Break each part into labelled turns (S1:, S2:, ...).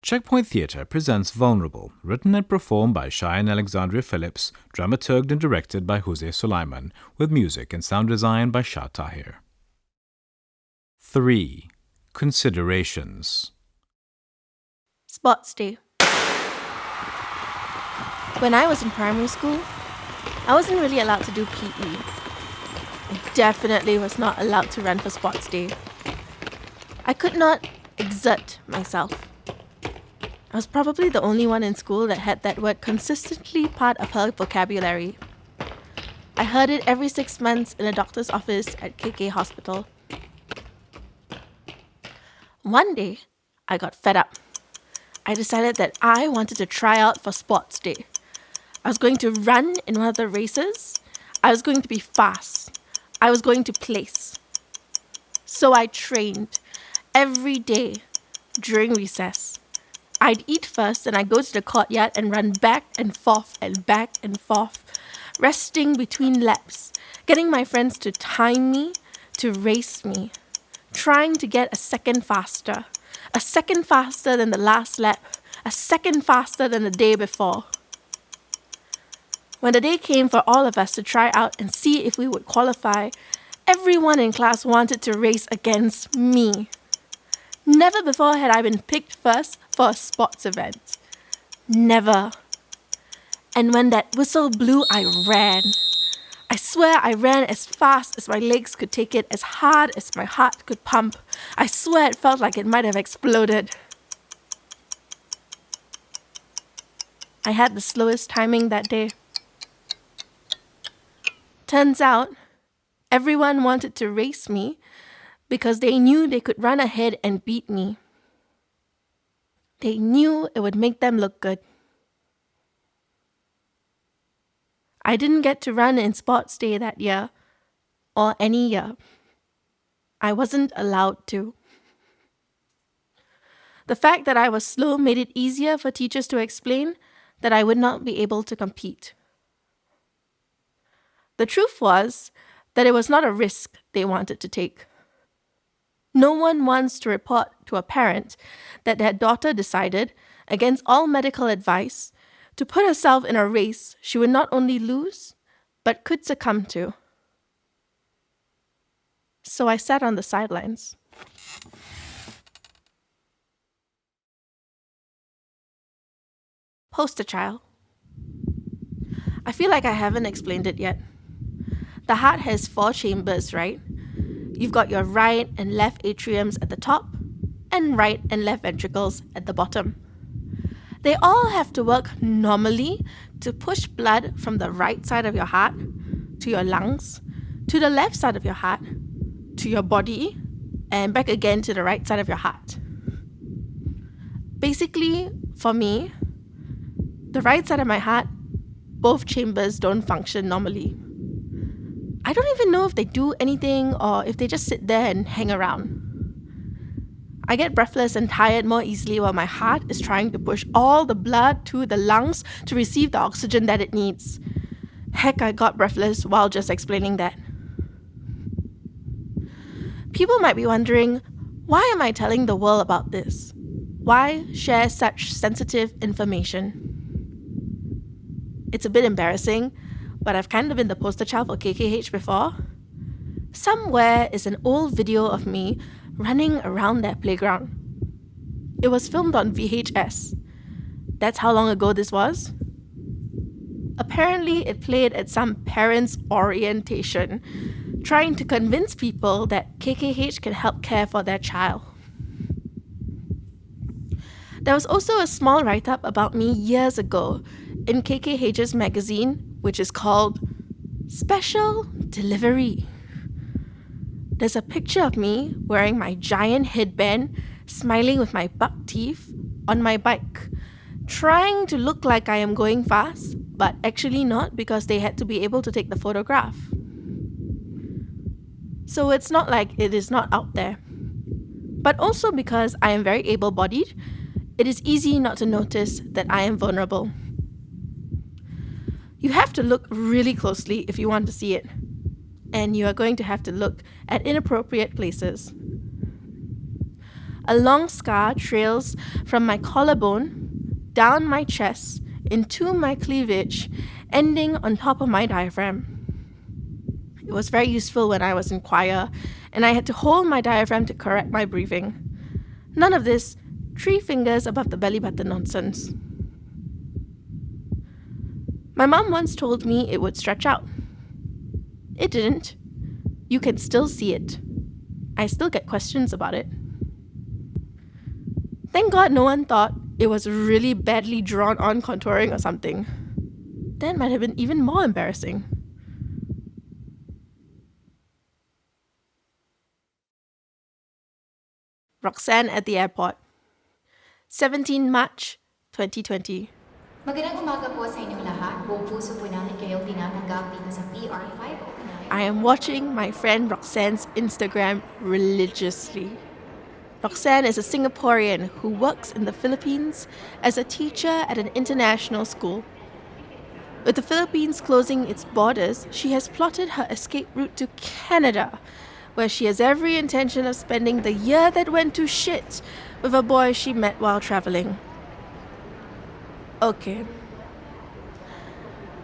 S1: Checkpoint Theatre presents Vulnerable, written and performed by Cheyenne Alexandria Phillips, dramaturged and directed by Jose Sulaiman, with music and sound design by Shah Tahir. 3. Considerations.
S2: Sports Day. When I was in primary school, I wasn't really allowed to do PE. I definitely was not allowed to run for Sports Day. I could not exert myself. I was probably the only one in school that had that word consistently part of her vocabulary. I heard it every 6 months in a doctor's office at KK Hospital. One day, I got fed up. I decided that I wanted to try out for Sports Day. I was going to run in one of the races. I was going to be fast. I was going to place. So I trained every day during recess. I'd eat first and I'd go to the courtyard and run back and forth, resting between laps, getting my friends to time me, to race me, trying to get a second faster than the last lap, a second faster than the day before. When the day came for all of us to try out and see if we would qualify, everyone in class wanted to race against me. Never before had I been picked first for a sports event. Never. And when that whistle blew, I ran. I swear I ran as fast as my legs could take it, as hard as my heart could pump. I swear it felt like it might have exploded. I had the slowest timing that day. Turns out, everyone wanted to race me because they knew they could run ahead and beat me. They knew it would make them look good. I didn't get to run in Sports Day that year, or any year. I wasn't allowed to. The fact that I was slow made it easier for teachers to explain that I would not be able to compete. The truth was that it was not a risk they wanted to take. No one wants to report to a parent that their daughter decided, against all medical advice, to put herself in a race she would not only lose, but could succumb to. So I sat on the sidelines. Poster child. I feel like I haven't explained it yet. The heart has 4 chambers, right? You've got your right and left atriums at the top, and right and left ventricles at the bottom. They all have to work normally to push blood from the right side of your heart to your lungs, to the left side of your heart, to your body, and back again to the right side of your heart. Basically, for me, the right side of my heart, both chambers don't function normally. I don't even know if they do anything or if they just sit there and hang around. I get breathless and tired more easily while my heart is trying to push all the blood to the lungs to receive the oxygen that it needs. Heck, I got breathless while just explaining that. People might be wondering, why am I telling the world about this? Why share such sensitive information? It's a bit embarrassing, but I've kind of been the poster child for KKH before. Somewhere is an old video of me running around that playground. It was filmed on VHS. That's how long ago this was. Apparently, it played at some parents' orientation, trying to convince people that KKH can help care for their child. There was also a small write-up about me years ago in KKH's magazine, which is called Special Delivery. There's a picture of me wearing my giant headband, smiling with my buck teeth, on my bike, trying to look like I am going fast, but actually not because they had to be able to take the photograph. So it's not like it is not out there. But also because I am very able-bodied, it is easy not to notice that I am vulnerable. You have to look really closely if you want to see it, and you are going to have to look at inappropriate places. A long scar trails from my collarbone, down my chest, into my cleavage, ending on top of my diaphragm. It was very useful when I was in choir, and I had to hold my diaphragm to correct my breathing. None of this 3 fingers above the belly button nonsense. My mom once told me it would stretch out. It didn't. You can still see it. I still get questions about it. Thank God no one thought it was really badly drawn on contouring or something. That might have been even more embarrassing. Roxanne at the airport. 17 March 2020.
S3: Magandang umaga po sa inyong lahat. Buong puso po namin kayong tinatanggap dito sa PR509.
S2: I am watching my friend Roxanne's Instagram religiously. Roxanne is a Singaporean who works in the Philippines as a teacher at an international school. With the Philippines closing its borders, she has plotted her escape route to Canada, where she has every intention of spending the year that went to shit with a boy she met while traveling. Okay.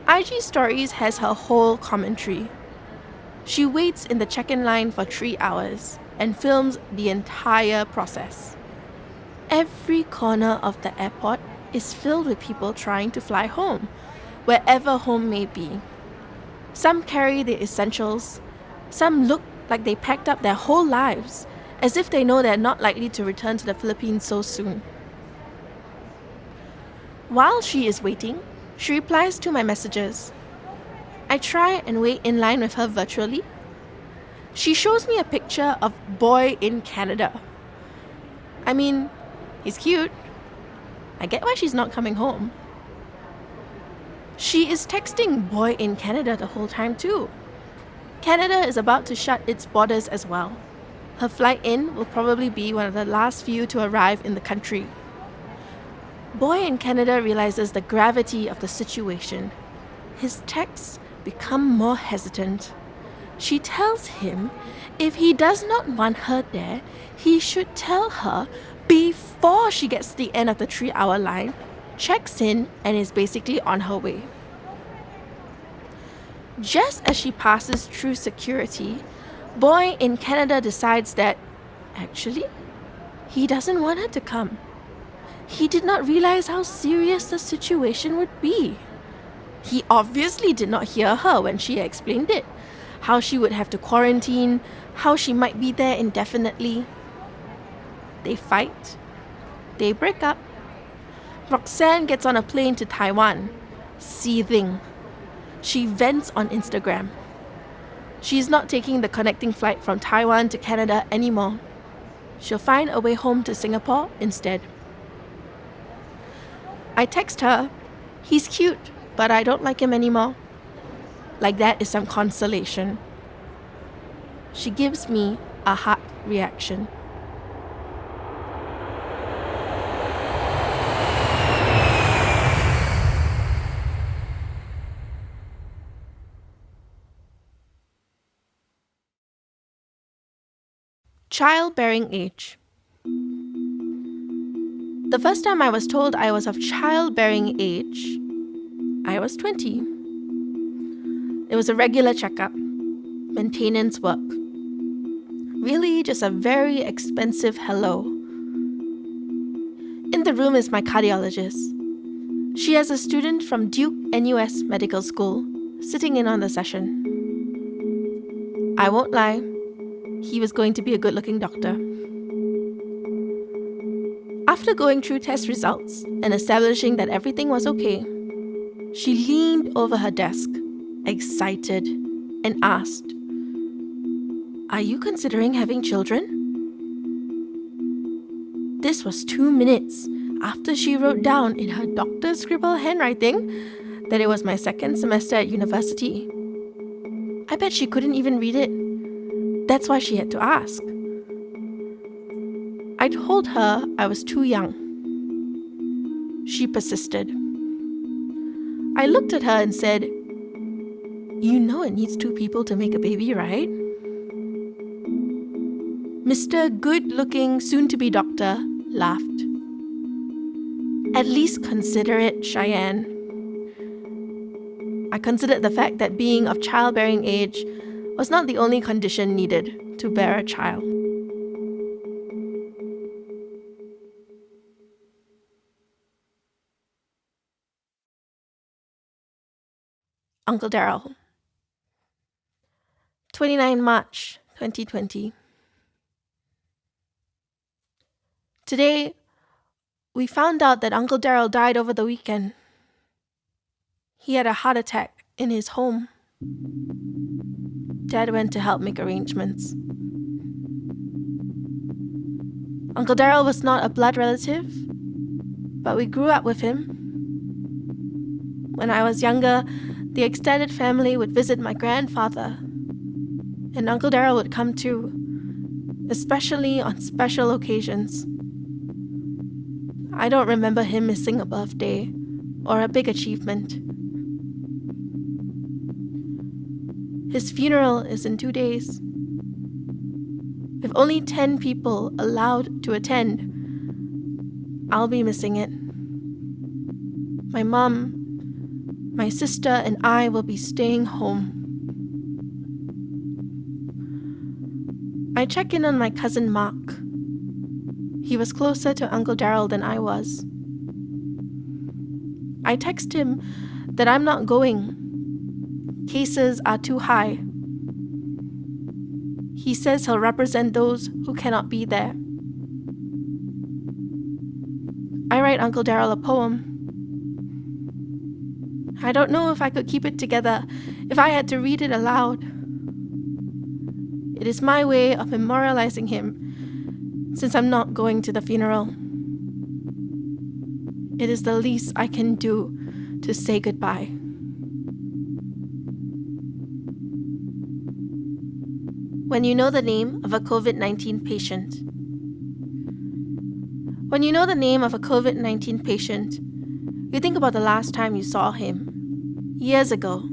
S2: IG Stories has her whole commentary. She waits in the check-in line for 3 hours and films the entire process. Every corner of the airport is filled with people trying to fly home, wherever home may be. Some carry the essentials. Some look like they packed up their whole lives, as if they know they're not likely to return to the Philippines so soon. While she is waiting, she replies to my messages. I try and wait in line with her virtually. She shows me a picture of boy in Canada. I mean, he's cute. I get why she's not coming home. She is texting boy in Canada the whole time too. Canada is about to shut its borders as well. Her flight in will probably be one of the last few to arrive in the country. Boy in Canada realizes the gravity of the situation. His texts become more hesitant. She tells him if he does not want her there, he should tell her before she gets to the end of the 3-hour line, checks in, and is basically on her way. Just as she passes through security, boy in Canada decides that, actually, he doesn't want her to come. He did not realize how serious the situation would be. He obviously did not hear her when she explained it, how she would have to quarantine, how she might be there indefinitely. They fight. They break up. Roxanne gets on a plane to Taiwan, seething. She vents on Instagram. She's not taking the connecting flight from Taiwan to Canada anymore. She'll find a way home to Singapore instead. I text her, he's cute, but I don't like him anymore. Like that is some consolation. She gives me a heart reaction. Childbearing age. The first time I was told I was of childbearing age, I was 20. It was a regular checkup, maintenance work. Really, just a very expensive hello. In the room is my cardiologist. She has a student from Duke NUS Medical School sitting in on the session. I won't lie, he was going to be a good-looking doctor. After going through test results and establishing that everything was okay, she leaned over her desk, excited, and asked, "Are you considering having children?" This was 2 minutes after she wrote down in her doctor's scribble handwriting that it was my second semester at university. I bet she couldn't even read it. That's why she had to ask. I told her I was too young. She persisted. I looked at her and said, "You know it needs 2 people to make a baby, right?" Mr. Good-looking, soon-to-be doctor laughed. At least consider it, Cheyenne. I considered the fact that being of childbearing age was not the only condition needed to bear a child. Uncle Daryl. 29 March 2020. Today, we found out that Uncle Daryl died over the weekend. He had a heart attack in his home. Dad went to help make arrangements. Uncle Daryl was not a blood relative, but we grew up with him. When I was younger, the extended family would visit my grandfather, and Uncle Daryl would come too, especially on special occasions. I don't remember him missing a birthday or a big achievement. His funeral is in 2 days. With only 10 people allowed to attend, I'll be missing it. My mom, my sister, and I will be staying home. I check in on my cousin Mark. He was closer to Uncle Daryl than I was. I text him that I'm not going. Cases are too high. He says he'll represent those who cannot be there. I write Uncle Daryl a poem. I don't know if I could keep it together if I had to read it aloud. It is my way of memorializing him, since I'm not going to the funeral. It is the least I can do to say goodbye. When you know the name of a COVID-19 patient. When you know the name of a COVID-19 patient, you think about the last time you saw him. Years ago,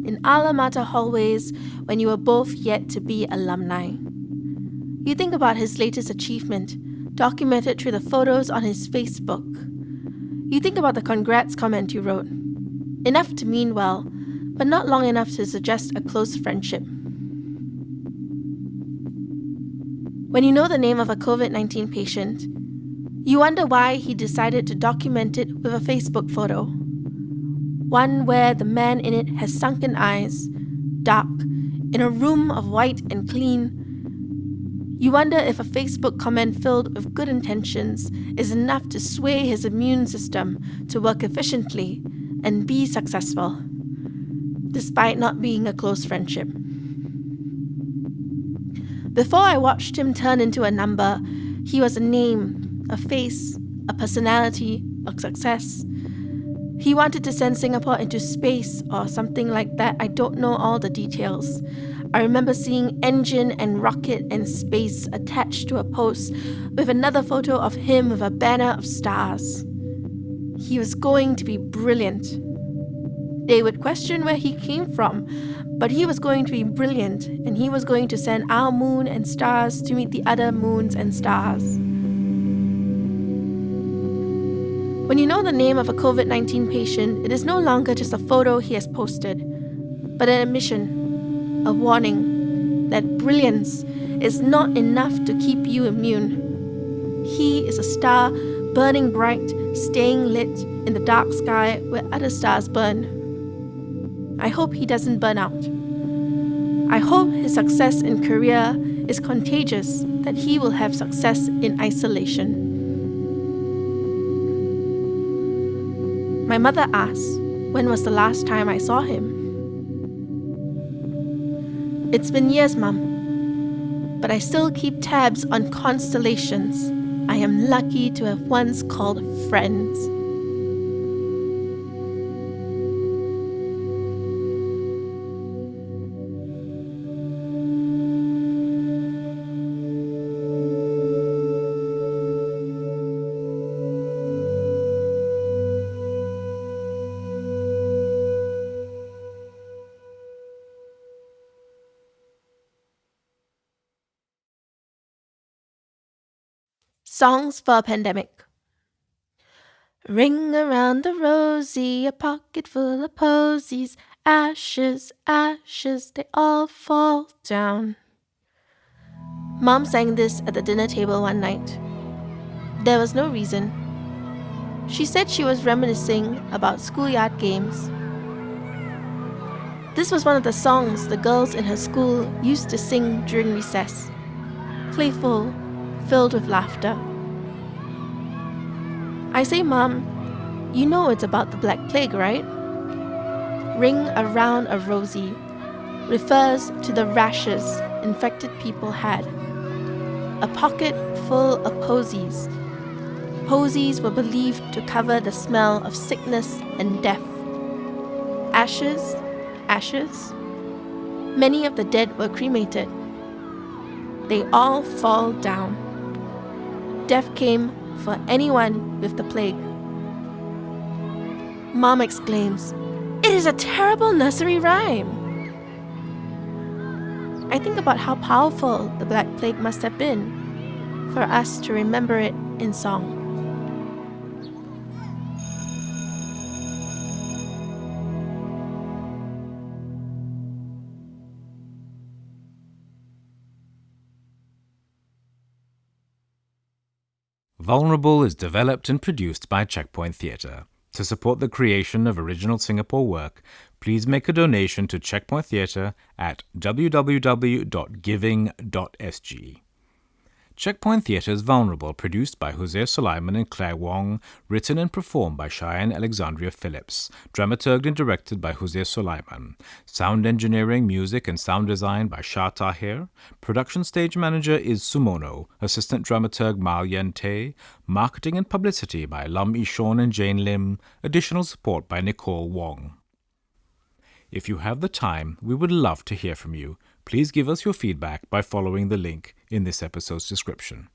S2: in Ala Mata hallways when you were both yet to be alumni. You think about his latest achievement, documented through the photos on his Facebook. You think about the congrats comment you wrote. Enough to mean well, but not long enough to suggest a close friendship. When you know the name of a COVID-19 patient, you wonder why he decided to document it with a Facebook photo. One where the man in it has sunken eyes, dark, in a room of white and clean. You wonder if a Facebook comment filled with good intentions is enough to sway his immune system to work efficiently and be successful, despite not being a close friendship. Before I watched him turn into a number, he was a name, a face, a personality, a success. He wanted to send Singapore into space or something like that. I don't know all the details. I remember seeing engine and rocket and space attached to a post with another photo of him with a banner of stars. He was going to be brilliant. They would question where he came from, but he was going to be brilliant, and he was going to send our moon and stars to meet the other moons and stars. When you know the name of a COVID-19 patient, it is no longer just a photo he has posted, but an admission, a warning that brilliance is not enough to keep you immune. He is a star burning bright, staying lit in the dark sky where other stars burn. I hope he doesn't burn out. I hope his success in career is contagious, that he will have success in isolation. My mother asked, when was the last time I saw him? It's been years, Mum, but I still keep tabs on constellations I am lucky to have once called friends. Songs for a Pandemic. Ring around the rosy, a pocket full of posies. Ashes, ashes, they all fall down. Mom sang this at the dinner table one night. There was no reason. She said she was reminiscing about schoolyard games. This was one of the songs the girls in her school used to sing during recess. Playful, filled with laughter. I say, Mom, you know it's about the Black Plague, right? Ring around a rosy refers to the rashes infected people had. A pocket full of posies. Posies were believed to cover the smell of sickness and death. Ashes, ashes. Many of the dead were cremated. They all fall down. Death came for anyone with the plague. Mom exclaims, "It is a terrible nursery rhyme." I think about how powerful the Black Plague must have been for us to remember it in song.
S1: Vulnerable is developed and produced by Checkpoint Theatre. To support the creation of original Singapore work, please make a donation to Checkpoint Theatre at www.giving.sg. Checkpoint Theatre's Vulnerable, produced by Jose Sulaiman and Claire Wong, written and performed by Cheyenne Alexandria Phillips, dramaturged and directed by Jose Sulaiman, sound engineering, music and sound design by Shah Tahir, production stage manager is Sumono, assistant dramaturg Mal Yen Tay, marketing and publicity by Lam Ishon and Jane Lim, additional support by Nicole Wong. If you have the time, we would love to hear from you. Please give us your feedback by following the link in this episode's description.